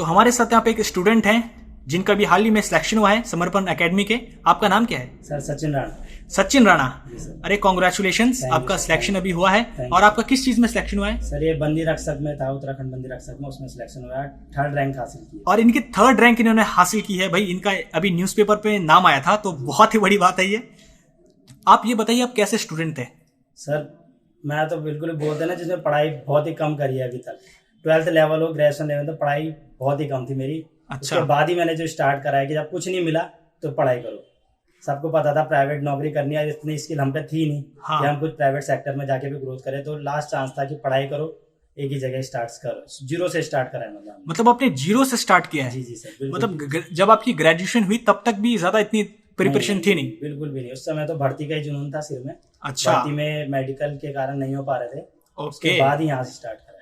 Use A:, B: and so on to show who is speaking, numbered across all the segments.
A: तो हमारे साथ यहाँ पे एक स्टूडेंट हैं जिनका भी हाल ही में सिलेक्शन हुआ है समर्पण एकेडमी के। आपका नाम क्या है?
B: सर सचिन राणा।
A: सचिन राणा। अरे कॉन्ग्रेचुलेशंस, आपका सिलेक्शन अभी हुआ है। और आपका किस चीज में सिलेक्शन हुआ है?
B: सर ये बंदी रक्षक में था, उत्तराखंड बंदी रक्षक में, उसमें सिलेक्शन हुआ है, 3rd रैंक हासिल की।
A: और इनकी 3rd रैंक इन्होंने हासिल की है। भाई इनका अभी न्यूज़पेपर पे नाम आया था, तो बहुत ही बड़ी बात है ये। आप ये बताइए आप कैसे स्टूडेंट थे?
B: सर मैं तो बिल्कुल बोलते ना जिसमें पढ़ाई बहुत ही कम करी है अभी तक। 12th लेवल हो, ग्रेजुएशन लेवल, तो पढ़ाई बहुत ही कम थी मेरी।
A: अच्छा।
B: उसके बाद ही मैंने जो स्टार्ट करा है कि जब कुछ नहीं मिला तो पढ़ाई करो। सबको पता था प्राइवेट नौकरी करनी है, इतनी स्किल हम पे थी नहीं कि हम कुछ प्राइवेट सेक्टर में जाके भी ग्रोथ करें। तो लास्ट चांस था कि पढ़ाई करो, एक ही जगह स्टार्ट करो, 0 से स्टार्ट करा है।
A: मतलब आपने 0 से स्टार्ट किया है?
B: जी जी सर।
A: मतलब जब आपकी ग्रेजुएशन हुई तब तक भी ज्यादा इतनी प्रिपरेशन थी नहीं?
B: बिल्कुल भी नहीं। उस समय तो भर्ती का ही जुनून था सिर में।
A: अच्छा।
B: भर्ती में मेडिकल के कारण नहीं हो पा रहे थे।
A: ओके।
B: उसके बाद ही यहाँ से स्टार्ट करा है।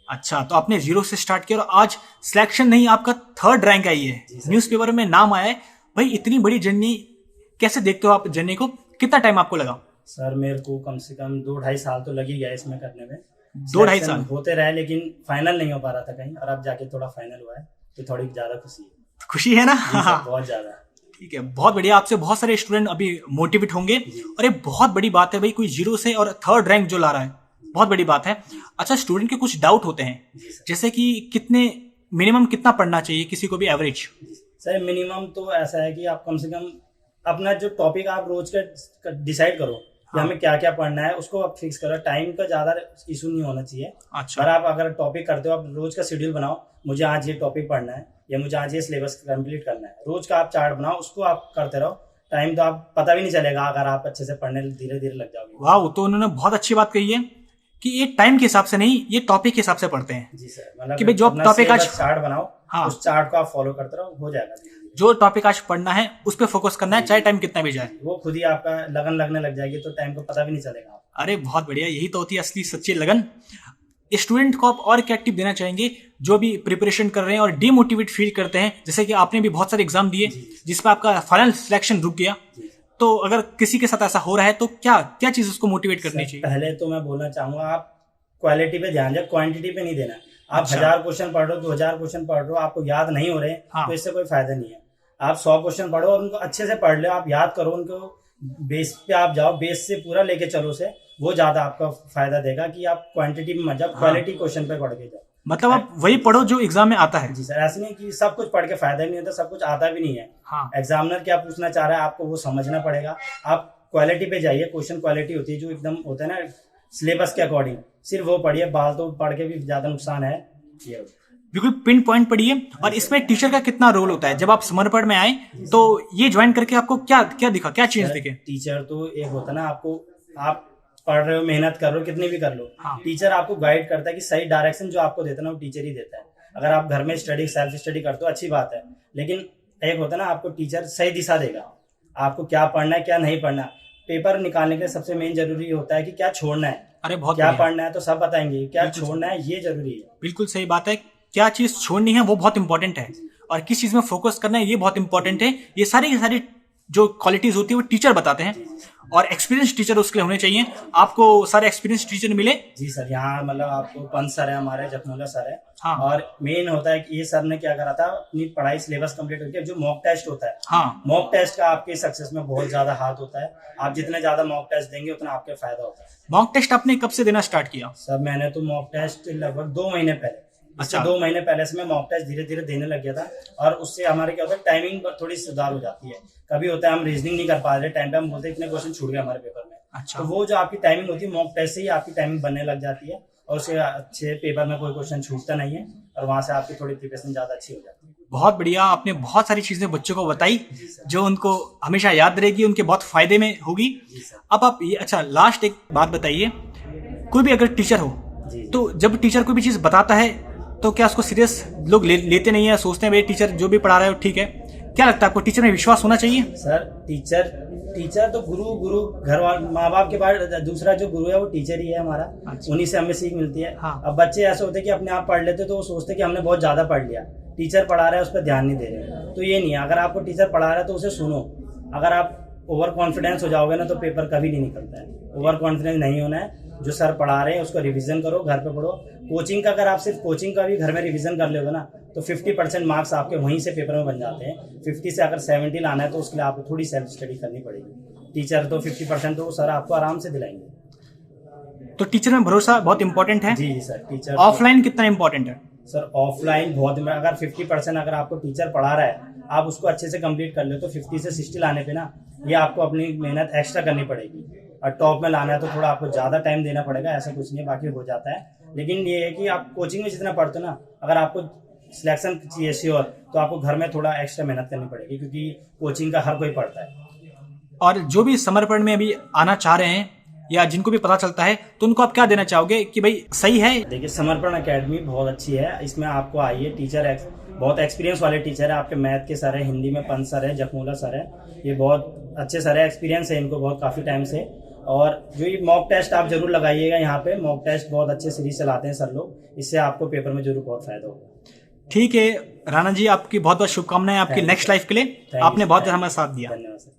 A: अच्छा, तो आपने 0 से स्टार्ट किया और आज सिलेक्शन नहीं, आपका 3rd रैंक आई है, न्यूज़पेपर में नाम आया है। भाई इतनी बड़ी जर्नी कैसे देखते हो आप जर्नी को? कितना टाइम आपको लगा?
B: सर मेरे को कम से कम 2-2.5 साल तो लग ही गया इसमें करने में।
A: 2-2.5 साल
B: होते रहे, लेकिन फाइनल नहीं हो पा रहा था कहीं, और अब जाके थोड़ा फाइनल हुआ है तो थोड़ी ज्यादा खुशी है।
A: खुशी है ना?
B: बहुत ज्यादा। ठीक
A: है, बहुत बढ़िया। आपसे बहुत सारे स्टूडेंट अभी मोटिवेट होंगे। और ये बहुत बड़ी बात है भाई, कोई 0 से और 3rd रैंक जो ला रहा है, बहुत बड़ी बात है। अच्छा, स्टूडेंट के कुछ डाउट होते हैं, जैसे कि कितने मिनिमम कितना पढ़ना चाहिए किसी को भी एवरेज?
B: सर मिनिमम तो ऐसा है कि आप कम से कम अपना जो टॉपिक आप रोज का डिसाइड करो कि हमें क्या क्या पढ़ना है, उसको आप फिक्स करो। टाइम का ज्यादा इशू नहीं होना चाहिए।
A: अच्छा।
B: और आप अगर टॉपिक करते हो, आप रोज का शेड्यूल बनाओ, मुझे आज ये टॉपिक पढ़ना है या मुझे आज ये सिलेबस कंप्लीट करना है। रोज का आप चार्ट बनाओ, उसको आप करते रहो। टाइम तो आप पता भी नहीं चलेगा अगर आप अच्छे से पढ़ने धीरे धीरे लग जाओगे।
A: वाह, तो उन्होंने बहुत अच्छी बात कही है कि ये टाइम के हिसाब से नहीं, ये टॉपिक के हिसाब से पढ़ते हैं।
B: जी सर। मतलब
A: कि भाई जो टॉपिक आज
B: चार्ट बनाओ,
A: हाँ,
B: उस चार्ट को आप फॉलो करते रहो, हो जाएगा।
A: जो टॉपिक आज पढ़ना है उस पर फोकस करना है, चाहे टाइम कितना भी जाए।
B: वो खुद ही आपका लगन लगने लग जाएगी, तो टाइम को पता भी नहीं चलेगा।
A: अरे बहुत बढ़िया, यही तो होती है असली सच्ची लगन। स्टूडेंट को आप और क्या टिप देना चाहेंगे जो भी प्रिपरेशन कर रहे हैं और डिमोटिवेट फील करते हैं? जैसे कि आपने भी बहुत सारे एग्जाम दिए जिसपे आपका फाइनल सिलेक्शन रुक गया, तो अगर किसी के साथ ऐसा हो रहा है तो क्या क्या चीज उसको मोटिवेट करनी चाहिए?
B: पहले तो मैं बोलना चाहूंगा, आप क्वालिटी पे ध्यान दें, क्वांटिटी पे नहीं देना। आप 1000 क्वेश्चन पढ़ रहे हो, 2000 क्वेश्चन पढ़ रहे हो, आपको याद नहीं हो रहे, तो इससे कोई फायदा नहीं है। आप 100 क्वेश्चन पढ़ो और उनको अच्छे से पढ़ लो, आप याद करो, उनको बेस पे आप जाओ, बेस से पूरा लेके चलो से, वो ज्यादा आपका फायदा देगा कि आप क्वांटिटी में मत जाओ, क्वालिटी क्वेश्चन पे पढ़ के जाओ।
A: मतलब आप वही पढ़ो जो एग्जाम में आता है।
B: जी सर। ऐसे नहीं कि सब कुछ पढ़ के फायदा ही नहीं होता, सब कुछ आता भी नहीं है।
A: हाँ।
B: एग्जामिनर क्या पूछना चाह रहा है आपको वो समझना पड़ेगा। आप क्वालिटी पे जाइए, क्वेश्चन क्वालिटी होती है जो एकदम होता है ना सिलेबस के अकॉर्डिंग, सिर्फ वो पढ़िए। बाल तो पढ़ के भी ज्यादा नुकसान है।
A: बिल्कुल पिन पॉइंट पढ़िए। और इसमें टीचर का कितना रोल होता है? जब आप समर्पण में आए तो ये ज्वाइन करके आपको क्या क्या दिखा, क्या चेंज दिखे?
B: टीचर तो एक होता है ना, आपको आप पढ़ रहे हो, मेहनत कर रहे हो, कितनी भी कर लो,
A: हाँ।
B: टीचर आपको गाइड करता है कि सही डायरेक्शन जो आपको देता है ना, वो टीचर ही देता है। अगर आप घर में स्टडी सेल्फ स्टडी करते हो अच्छी बात है, लेकिन एक होता है ना आपको टीचर सही दिशा देगा, आपको क्या पढ़ना है क्या नहीं पढ़ना। पेपर निकालने के लिए सबसे मेन जरूरी होता है कि क्या छोड़ना है।
A: अरे बहुत
B: क्या पढ़ना है तो सब बताएंगे, क्या छोड़ना है ये जरूरी है।
A: बिल्कुल सही बात है, क्या चीज छोड़नी है वो बहुत इंपॉर्टेंट है, और किस चीज में फोकस करना है ये बहुत इंपॉर्टेंट है। ये सारी की सारी जो क्वालिटीज होती है वो टीचर बताते हैं, और एक्सपीरियंस टीचर उसके लिए होने चाहिए। आपको सारे एक्सपीरियंस टीचर मिले?
B: जी सर। यहाँ मतलब आपको पंत सर है, हमारे जखमोला सर है।
A: हाँ।
B: और मेन होता है कि ये सर ने क्या करा था, अपनी पढ़ाई सिलेबस कंप्लीट करके जो मॉक टेस्ट होता है,
A: हाँ,
B: मॉक टेस्ट का आपके सक्सेस में बहुत ज्यादा हाथ होता है। आप जितने ज्यादा मॉक टेस्ट देंगे उतना आपके फायदा होता है।
A: मॉक टेस्ट आपने कब से देना स्टार्ट किया?
B: सर मैंने तो मॉक टेस्ट लगभग 2 महीने पहले। अच्छा। 2 महीने पहले से मैं मॉक टेस्ट धीरे धीरे देने लग गया था, और उससे हमारे क्या होता है, टाइमिंग पर थोड़ी सुधार हो जाती है। कभी होता है हम रीजनिंग नहीं कर पा रहे टाइम पे, हम बोलते हैं इतने क्वेश्चन छूट गए हमारे पेपर में।
A: अच्छा।
B: तो वो जो आपकी टाइमिंग होती है मॉक टेस्ट से ही आपकी टाइमिंग बनने लग जाती है, और उससे अच्छे पेपर में कोई क्वेश्चन छूटता नहीं है, और वहां से आपकी थोड़ी प्रिपरेशन ज्यादा अच्छी हो जाती है।
A: बहुत बढ़िया, आपने बहुत सारी चीजें बच्चों को बताई जो उनको हमेशा याद रहेगी, उनके बहुत फायदे में होगी। अब आप ये, अच्छा लास्ट एक बात बताइए, कोई भी अगर टीचर हो तो जब टीचर कोई भी चीज बताता है तो क्या उसको सीरियस लोग लेते नहीं है, सोचते हैं भाई टीचर जो भी पढ़ा रहा है ठीक है? क्या लगता है आपको, टीचर में विश्वास होना चाहिए?
B: सर टीचर तो गुरु घर वाले माँ बाप के बाद दूसरा जो गुरु है वो टीचर ही है हमारा। अच्छा। उन्हीं से हमें सीख मिलती है। हाँ। अब बच्चे ऐसे होते हैं कि अपने आप पढ़ लेते तो वो सोचते कि हमने बहुत ज्यादा पढ़ लिया, टीचर पढ़ा रहा है उस पर ध्यान नहीं दे रहे। तो ये नहीं है, अगर आपको टीचर पढ़ा रहा है तो उसे सुनो। अगर आप ओवर कॉन्फिडेंस हो जाओगे ना तो पेपर कभी नहीं निकलता है। ओवर कॉन्फिडेंस नहीं होना है, जो सर पढ़ा रहे हैं उसको रिवीजन करो, घर पे पढ़ो। कोचिंग का अगर आप सिर्फ कोचिंग का भी घर में रिवीजन कर लोगे ना तो 50% मार्क्स आपके वहीं से पेपर में बन जाते हैं। 50 से अगर 70 लाना है तो उसके लिए आपको थोड़ी सेल्फ स्टडी करनी पड़ेगी। टीचर तो 50% तो सर आपको आराम से दिलाएंगे।
A: तो टीचर में भरोसा बहुत इंपॉर्टेंट है।
B: जी सर। टीचर
A: ऑफलाइन कितना इंपॉर्टेंट है
B: सर? ऑफलाइन बहुत, अगर 50% अगर आपको टीचर पढ़ा रहा है, आप उसको अच्छे से कंप्लीट कर ले तो 50 से 60 लाने पे ना, ये आपको अपनी मेहनत एक्स्ट्रा करनी पड़ेगी। और टॉप में लाना है तो थोड़ा आपको ज़्यादा टाइम देना पड़ेगा, ऐसा कुछ नहीं है, बाकी हो जाता है। लेकिन ये है कि आप कोचिंग में जितना पढ़ते हो ना, अगर आपको सिलेक्शन चाहिए श्योर, तो आपको घर में थोड़ा एक्स्ट्रा मेहनत करनी पड़ेगी, क्योंकि कोचिंग का हर कोई पढ़ता है।
A: और जो भी समर्पण में अभी आना चाह रहे हैं या जिनको भी पता चलता है, तो उनको आप क्या देना चाहोगे कि भाई सही है?
B: देखिए, समर्पण एकेडमी बहुत अच्छी है, इसमें आपको आइए। टीचर बहुत एक्सपीरियंस वाले टीचर है। आपके मैथ के सर है, हिंदी में पंत सर है, जखमूला सर है, ये बहुत अच्छे सर है, एक्सपीरियंस है इनको बहुत काफ़ी टाइम से। और जो ये मॉक टेस्ट आप जरूर लगाइएगा, यहाँ पे मॉक टेस्ट बहुत अच्छे सीरीज चलाते हैं सर लोग, इससे आपको पेपर में जरूर बहुत फायदा होगा।
A: ठीक है राणा जी, आपकी बहुत बहुत शुभकामनाएं आपकी नेक्स्ट लाइफ के लिए। आपने बहुत हमारा साथ दिया।
B: धन्यवाद सर।